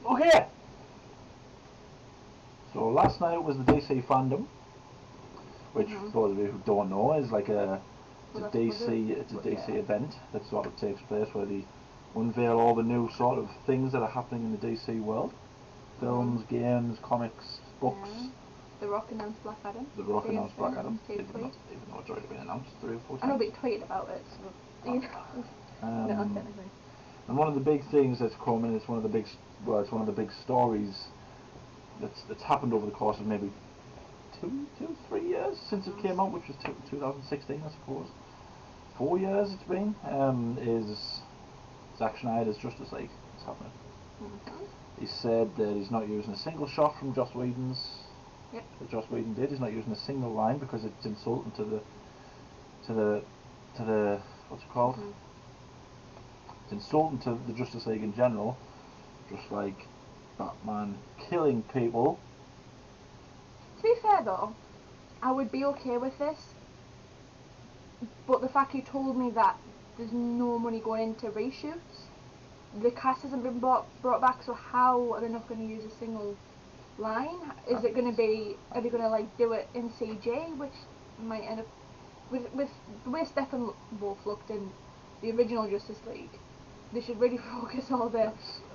Okay. So last night was the DC fandom, which for those of you who don't know is like it's a DC event that sort of takes place where they unveil all the new sort of things that are happening in the DC world. Films, games, comics, books. Yeah. The Rock announced Black Adam. The Rock announced Black Adam, even though it's already been announced 3 or 4 times. I know, but he tweeted about it, so you know. No, technically. And one of the big things that's coming is one of the big stories that's happened over the course of maybe 3 years since it came out, which was 2016, I suppose. 4 years it's been. Is Zack Snyder's Justice League? It's happening. He said that he's not using a single shot from Joss Whedon's. Yep. That Joss Whedon did. He's not using a single line because it's insulting to the what's it called? It's insulting to the Justice League in general. Just like Batman killing people. To be fair though, I would be okay with this. But the fact you told me that there's no money going into reshoots, the cast hasn't been brought back, so how are they not going to use a single line? Is it going to be, are they going to like do it in CG, which might end up with the way Steppenwolf looked in the original Justice League? They should really focus all the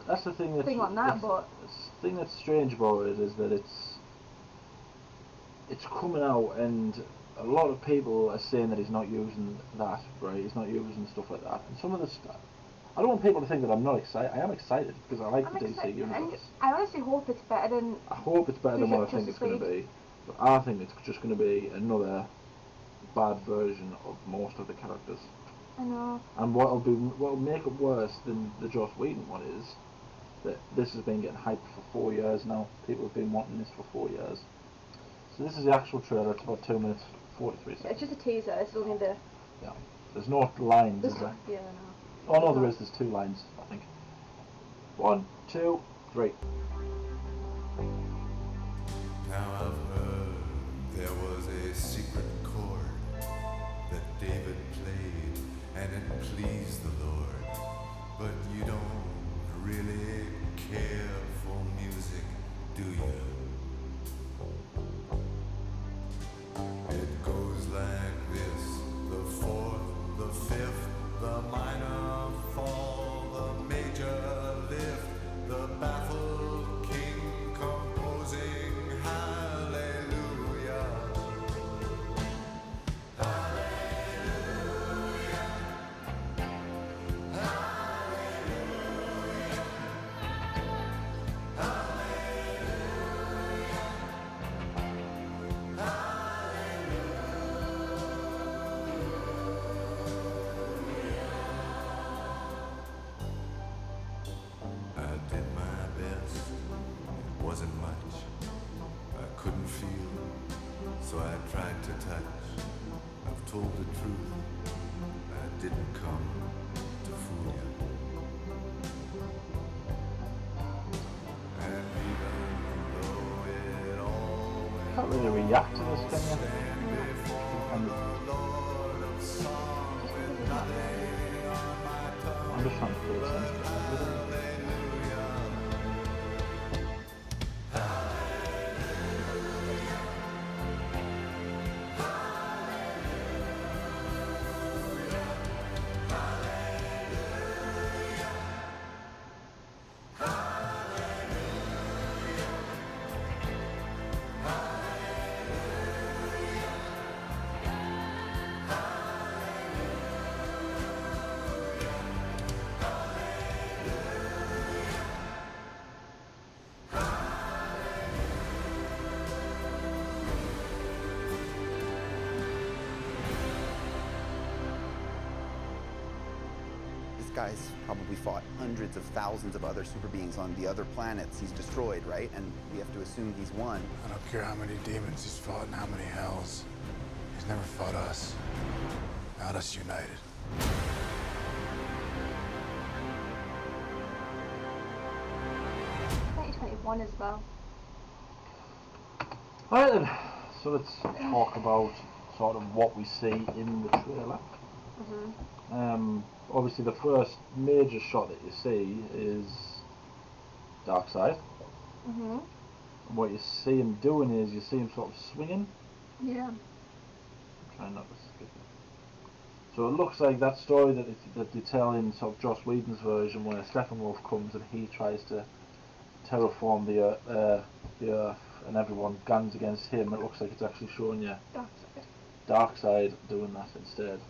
that's the thing on that. But the thing that's strange about it is that it's coming out, and a lot of people are saying that he's not using that, right? He's not using stuff like that, and some of the stuff. I don't want people to think that I'm not excited. I am excited because I like the DC universe. I honestly hope it's better than. I hope it's better than what I think it's going to be, but I think it's just going to be another bad version of most of the characters. I know. And what'll make it worse than the Joss Whedon one is that this has been getting hyped for 4 years now. People have been wanting this for 4 years. So this is the actual trailer. It's about 2 minutes 43 seconds. It's just a teaser. It's only the. Yeah. There's no lines, is there? Yeah, no. Oh no, there is. There's 2 lines, I think. 1, 2, 3. Now I've heard there was a secret chord that David played, and it pleased the Lord. But you don't really care for music, do you? It goes like this: the 4th, the 5th, the minor fall, the major lift, the baffled king composing hallelujah. Wasn't much. I couldn't feel, so I tried to touch. I've told the truth. I didn't come to fool you. And even though it all Can't really react to this, can you? I'm just trying to feel sense. Guy's probably fought hundreds of thousands of other super beings on the other planets he's destroyed, right? And we have to assume he's won. I don't care how many demons he's fought and how many hells. He's never fought us. Not us united. 2021 as well. Alright then, so let's talk about sort of what we see in the trailer. Obviously the first major shot that you see is Darkseid. Mhm. And what you see him doing is you see him sort of swinging. Yeah. I'm trying not to skip it. So it looks like that story that they tell in sort of Joss Whedon's version, where Steppenwolf comes and he tries to terraform the Earth, and everyone guns against him. It looks like it's actually showing you Darkseid doing that instead.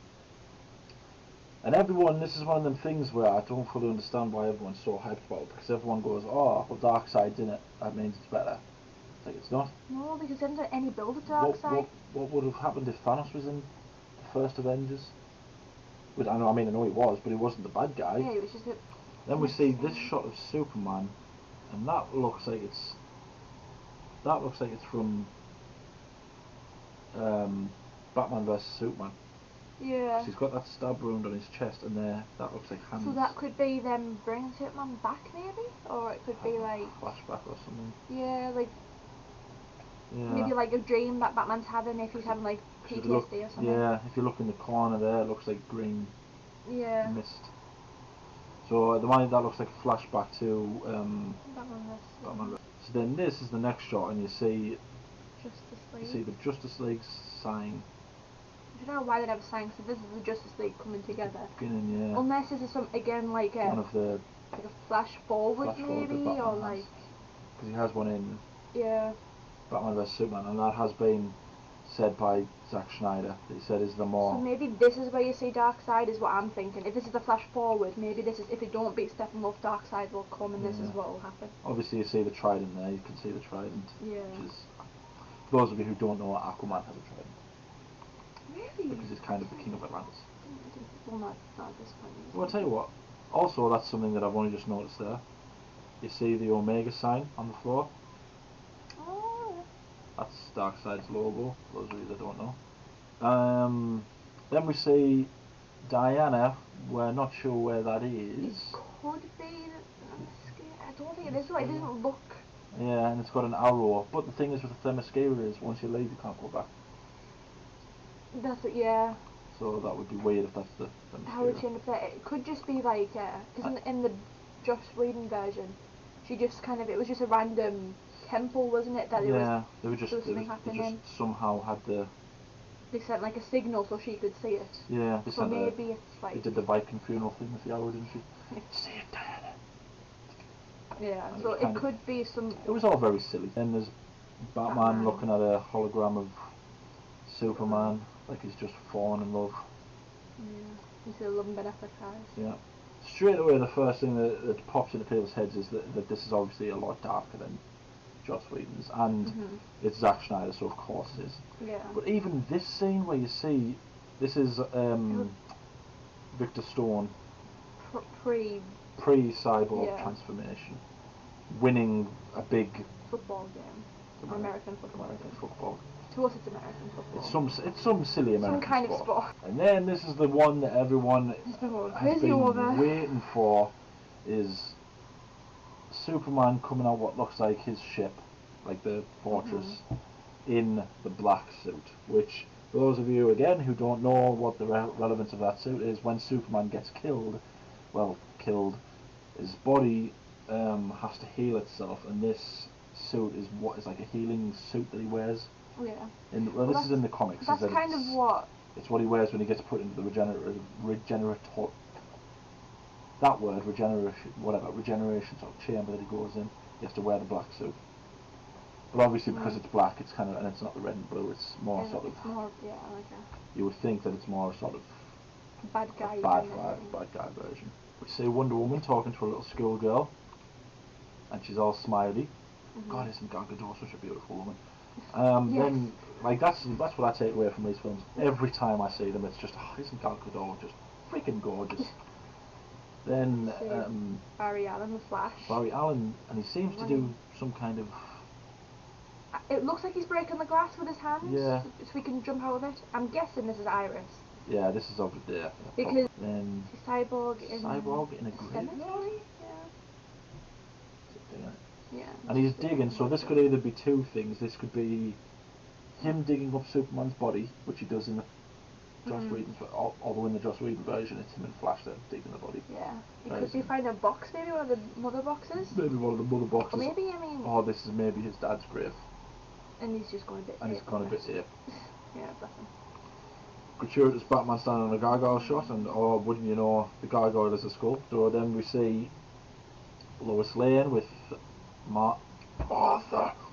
And everyone, this is one of them things where I don't fully understand why everyone's so hyped about it, because everyone goes, oh, well, Darkseid's in it, that means it's better. It's like, it's not. No, because there isn't any build of What Darkseid. would have happened if Thanos was in the first Avengers? But I know he was, but he wasn't the bad guy. Yeah, it was just Then we see this shot of Superman, and that looks like it's from Batman vs Superman. yeah. 'Cause he's got that stab wound on his chest, and that looks like hands. So that could be them bringing Superman back, maybe, or it could be like flashback or something. yeah, like Yeah. maybe like a dream that Batman's having if he's having like If you PTSD look, or something. yeah, if you look in the corner there, it looks like green Yeah. mist. So the one that looks like a flashback to Batman. So then this is the next shot, and you see the Justice League sign. I don't know why they never sang. So this is the Justice League coming together. Beginning, yeah. Unless this is some again like one of the like a flash forward flash forward maybe, that Batman or has. like Because he has one in yeah. Batman vs Superman, and that has been said by Zack Snyder. He said is the more. So maybe this is where you see Darkseid, is what I'm thinking. If this is the flash forward, maybe this is if they don't beat Steppenwolf, Darkseid will come, and this is what will happen. Obviously, you see the trident there. You can see the trident. Yeah. Which is, for those of you who don't know, Aquaman has a trident. Really? Because he's kind of the king of Atlantis. Well, not at this point. Well, I'll tell you what. Also, that's something that I've only just noticed there. You see the Omega sign on the floor? Oh. That's Darkseid's logo, for those of you that don't know. Then we see Diana. We're not sure where that is. It could be. I don't think it is. Though. It doesn't look. Yeah, and it's got an arrow. But the thing is with the Themyscira is once you leave, you can't go back. That's it. Yeah. So that would be weird if that's the Themyscira. How would she end up there? It could just be like, because in the Joss Whedon version, she just kind of, it was just a random temple, wasn't it? That they just somehow had they sent like a signal so she could see it. Yeah, so maybe it's like. They did the Viking funeral thing with the hour, didn't she? Save Diana. Yeah, And so it could be some. It was all very silly. Then there's Batman looking at a hologram of Superman, like he's just fallen in love. Yeah, you see the love and benefit eyes. Yeah. Straight away, the first thing that pops into people's heads is that this is obviously a lot darker than Joss Whedon's, and it's Zack Snyder, so of course it is. Yeah. But even this scene where you see, this is Victor Stone pre-cyborg transformation, winning a big football game, American football. To us, it's American football. It's some silly American kind of sport. And then this is the one that everyone has been waiting for, is Superman coming out what looks like his ship, like the fortress, in the black suit. Which, for those of you again who don't know what the relevance of that suit is, when Superman gets killed, his body has to heal itself, and this suit is what is like a healing suit that he wears. Yeah. This is in the comics. That's kind of what. It's what he wears when he gets put into the regeneration sort of chamber that he goes in. He has to wear the black suit. But obviously, because it's black, it's kind of, and it's not the red and blue. It's more sort of. It's more, okay. You would think that it's more sort of bad guy version. We see Wonder Woman talking to a little schoolgirl, and she's all smiley. God, isn't Gal Gadot such a beautiful woman? Then, like that's what I take away from these films. Every time I see them, it's just, isn't Gal Gadot just freaking gorgeous? Then Barry Allen, the Flash. Barry Allen, and he seems to do some kind of. It looks like he's breaking the glass with his hands. Yeah. So we can jump out of it. I'm guessing this is Iris. Yeah, this is over there. Because then she's cyborg in a graveyard. Yeah. And he's digging, so this could either be two things. This could be him digging up Superman's body, which he does in the Joss Whedon's, although in the Joss Whedon version it's him and Flash that dig in the body. Yeah. Could you find a box, maybe one of the mother boxes? Maybe one of the mother boxes. Or maybe, I mean... Or this is maybe his dad's grave. And he's just going a bit And he's gone a bit ape. Yeah, bless him. Gratuitous Batman standing on a gargoyle shot, and oh, wouldn't you know, the gargoyle is a skull. So then we see Lois Lane with Martha.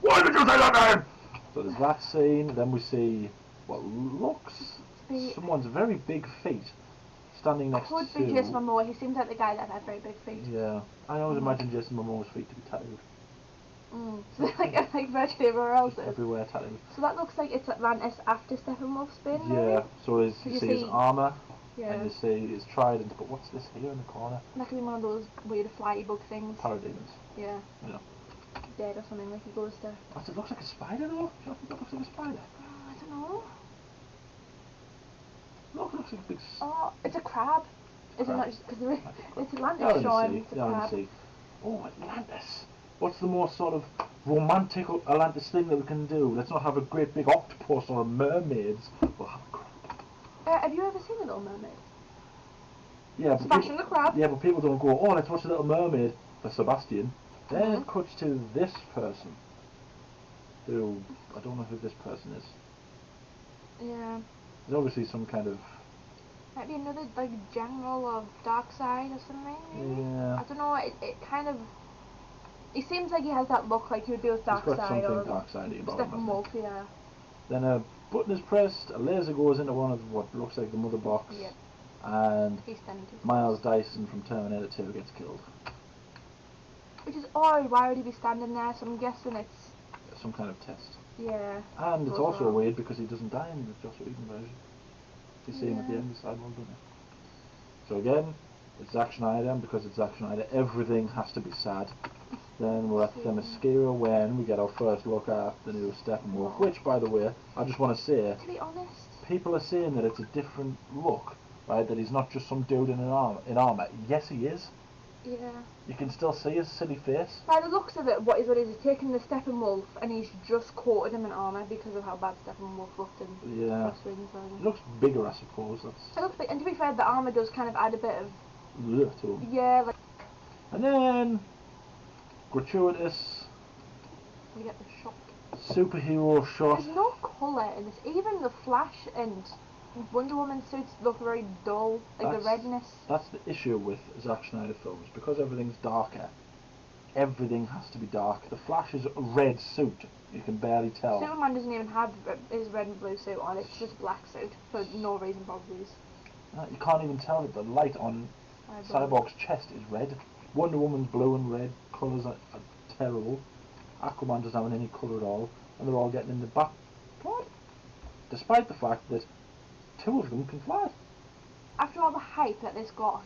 Why did you say that name? So there's that scene. Then we see what looks someone's very big feet standing next to. Could be Jason Momoa. He seems like the guy that had very big feet. Yeah, I always imagine Jason Momoa's feet to be tattooed. So like virtually everywhere else. Everywhere tattooed. So that looks like it's Atlantis after Steppenwolf's been. Yeah. So you see his armor. Yeah. And you see his trident. But what's this here in the corner? That could be one of those weird flyy bug things. Parademons. Yeah. Yeah. Dead or something, like he goes to... It looks like a spider though? Do you think that looks like a spider? I don't know. No, it looks like a big... Oh, it's a crab. Is it not just... Because it's Atlantis, Down in Shaun. the It's a sea. Down in the crab. sea. Oh, Atlantis. What's the most sort of romantic Atlantis thing that we can do? Let's not have a great big octopus or a mermaids. We'll have a crab. Have you ever seen The Little Mermaid? Yeah, but Sebastian the crab. Yeah, but people don't go, oh, let's watch The Little Mermaid for Sebastian. Then it cuts to this person. Who, I don't know who this person is. Yeah. There's obviously some kind of... Might be another, like, general of Darkseid or something, maybe? Yeah. I don't know, it kind of... He seems like he has that look like he would be with Darkseid or... He's got something Darkseid-y about him, Steppenwolf, yeah. Then a button is pressed, a laser goes into one of what looks like the mother box, Yep. and He's standing to Miles Dyson from Terminator 2 gets killed. Which is odd, why would he be standing there? So I'm guessing it's... Some kind of test. Yeah. And it's goes also wrong. weird because he doesn't die in the Joss Whedon version. You see him at the end beside one, don't you? So again, it's Zack Snyder, and because it's Zack Snyder, everything has to be sad. Then we're at Themyscira when we get our first look at the new Steppenwolf, which, by the way, I just want to say, To be honest... people are saying that it's a different look, right? That he's not just some dude in armor. Yes, he is. Yeah. You can still see his silly face. By the looks of it, what he's taken the Steppenwolf and he's just coated him in armour because of how bad Steppenwolf looked in Yeah. Joss Whedon's version. He looks bigger, I suppose. It looks big, and to be fair, the armour does kind of add a bit of... Ugh to him. Yeah, like... And then, gratuitous We get the shot. superhero shot. There's no colour in this. Even the Flash and Wonder Woman suits look very dull. Like the redness. That's the issue with Zack Snyder films. Because everything's darker, everything has to be dark. The Flash's red suit, you can barely tell. Superman doesn't even have his red and blue suit on. It's just black suit for no reason probably. You can't even tell that the light on Cyborg's chest is red. Wonder Woman's blue and red. Colours are terrible. Aquaman doesn't have any colour at all. And they're all getting in the back. What? Despite the fact that two of them can fly. After all the hype that this got,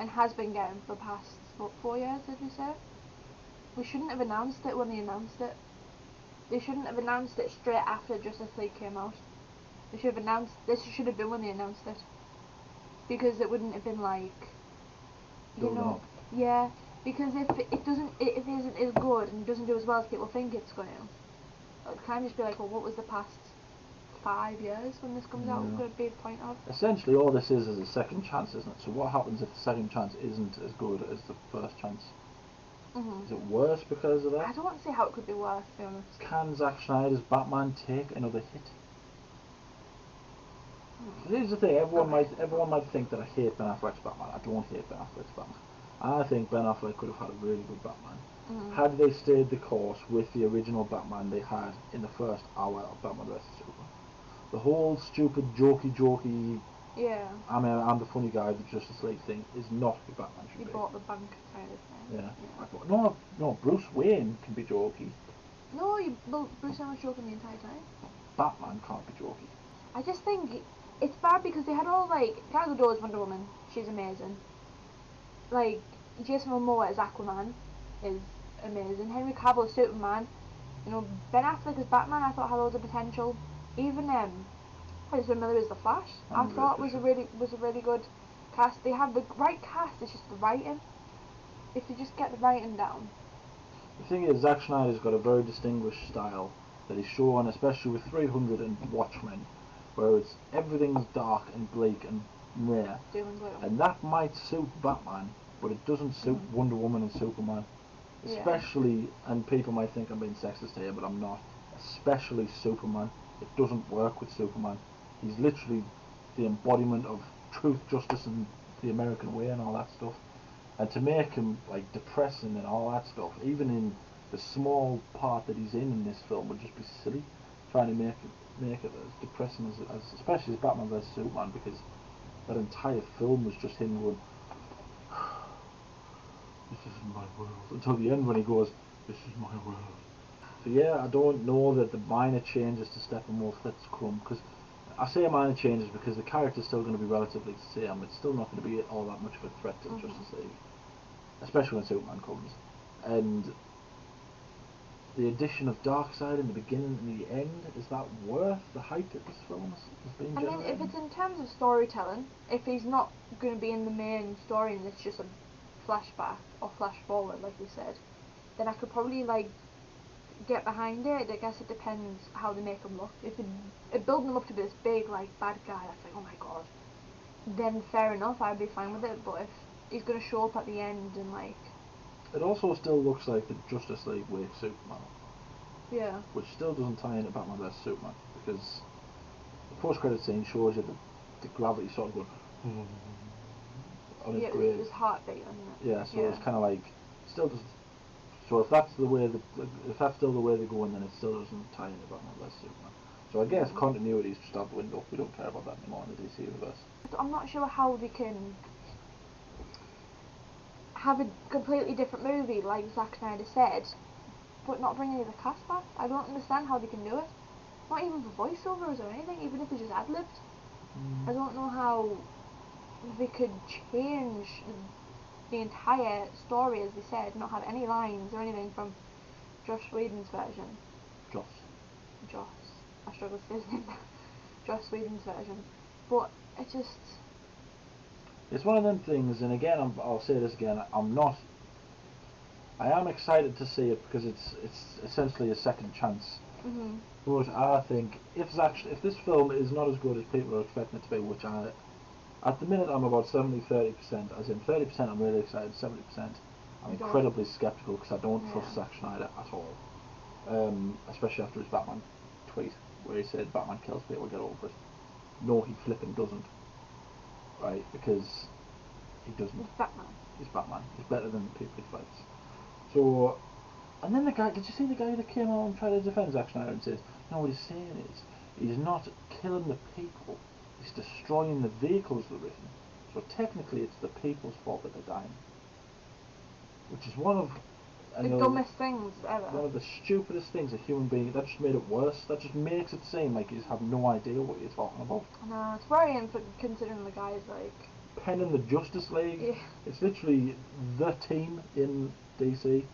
and has been getting for the past, what, 4 years, did we say? We shouldn't have announced it when they announced it. They shouldn't have announced it straight after Justice League came out. They should have announced, this should have been when they announced it. Because it wouldn't have been like, you know, yeah, because if it isn't as good and doesn't do as well as people think it's going to, it can just be like, well, what was the past 5 years when this comes out going to be the point of? Essentially, all this is a second chance, isn't it? So what happens if the second chance isn't as good as the first chance? Is it worse because of that? I don't want to see how it could be worse, to be honest. Can Zack Snyder's Batman take another hit? Here's the thing, everyone might think that I hate Ben Affleck's Batman. I don't hate Ben Affleck's Batman. I think Ben Affleck could have had a really good Batman. Had they stayed the course with the original Batman they had in the first hour of Batman vs Superman. The whole stupid, jokey, yeah, I'm the funny guy, the Justice League thing is not who Batman should be. He bought the bank kind of thing. Yeah. No, Bruce Wayne can be jokey. No, Bruce Wayne was joking the entire time. Batman can't be jokey. I just think it's bad because they had all like Gal Gadot's Wonder Woman, she's amazing. Like Jason Momoa as Aquaman is amazing. Henry Cavill as Superman. You know, Ben Affleck as Batman I thought had loads of potential. Even Ezra Miller as the Flash I thought was a really good cast. They have the right cast, it's just the writing. If you just get the writing down. The thing is, Zack Snyder's got a very distinguished style that he's shown, especially with 300 and Watchmen, where it's everything's dark and bleak and meh, Doom and gloom. and that might suit Batman, but it doesn't suit Wonder Woman and Superman. Yeah. Especially, and people might think I'm being sexist here, but I'm not. Especially Superman. It doesn't work with Superman. He's literally the embodiment of truth, justice, and the American way and all that stuff. And to make him like depressing and all that stuff, even in the small part that he's in this film, would just be silly. Trying to make it as depressing as especially as Batman vs Superman, because that entire film was just him going, "This is my world," until the end when he goes, "This is my world." So yeah, I don't know that the minor changes to Steppenwolf, that's crumb, because I say minor changes because the character's still going to be relatively the same. It's still not going to be all that much of a threat to the Justice League, especially when Superman comes. And the addition of Darkseid in the beginning and the end, is that worth the hype that this film has been I mean, generating? if it's in terms of storytelling, if he's not going to be in the main story and it's just a flashback or flash forward, like you said, then I could probably like get behind it. I guess it depends how they make him look. If it building him up to be this big like bad guy, that's like, oh my god, then fair enough, I'd be fine with it. But if he's going to show up at the end and like, It also still looks like the Justice League with Superman, yeah, which still doesn't tie into Batman vs Superman, because the post-credit scene shows you the gravity sort of going on his yeah, grave. it was heartbeat, wasn't it? Yeah, so it's kind of like still doesn't. So if that's the way if that's still the way they're going, then it still doesn't tie into Batman vs Superman. So I guess continuity is just out the window. We don't care about that anymore in the DC universe. I'm not sure how they can have a completely different movie, like Zack Snyder said, but not bring any of the cast back. I don't understand how they can do it. Not even for voiceovers or anything, even if they just ad-libbed. I don't know how they could change the entire story, as they said, not have any lines or anything from Joss Whedon's version. Joss. I struggle to say his name. Joss Whedon's version. But it just... It's one of them things, and again, I'll say this again. I am excited to see it because it's essentially a second chance. But I think if this film is not as good as people are expecting it to be, which at the minute I'm about 70-30%, as in 30% I'm really excited, 70% I'm incredibly sceptical because I don't trust Zack Snyder at all. Especially after his Batman tweet where he said Batman kills people, get over it. No, he flipping doesn't. Right, because he doesn't. It's Batman. He's Batman. He's better than the people he fights. So, and then the guy, did you see the guy that came out and tried to defend Zack Snyder and says, no, what he's saying is, he's not killing the people, he's destroying the vehicles they're in. So technically it's the people's fault that they're dying. Which is one of The dumbest things ever. one of the stupidest things a human being, that just made it worse. That just makes it seem like you just have no idea what you're talking about. No, it's worrying for considering the guy's like... Penning the Justice League. Yeah. It's literally the team in DC.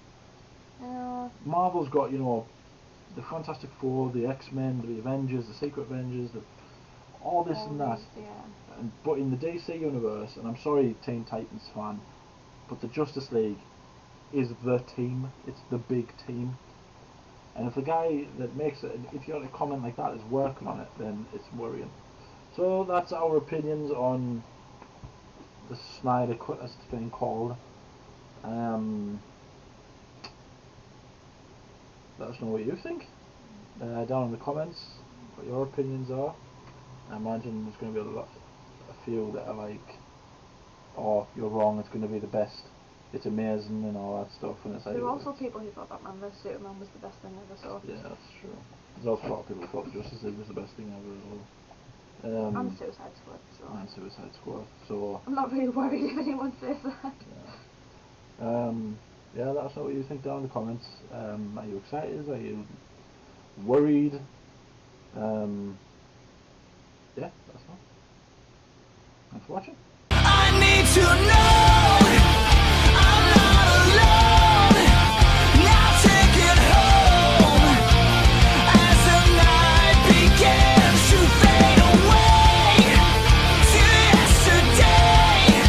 Marvel's got, the Fantastic Four, the X-Men, the Avengers, the Secret Avengers, all this and that. Yeah. But in the DC universe, and I'm sorry Teen Titans fan, but the Justice League is the team. It's the big team. And if the guy that makes it, if you have a comment like that is working on it, then it's worrying. So that's our opinions on the Snyder Cut, as it's been called. Let us know what you think down in the comments, what your opinions are. I imagine there's going to be a few that are like, oh, you're wrong, it's going to be the best, it's amazing and all that stuff. And it's like, There were also people who thought Batman vs Superman was the best thing ever, so... Yeah, that's true. There's also a lot of people who thought the Justice League was the best thing ever as well. And Suicide Squad, so... And Suicide Squad, so... I'm not really worried if anyone says that. Yeah, let us know what you think down in the comments. Are you excited? Are you worried? Yeah, let us know. Thanks for watching. I need to know.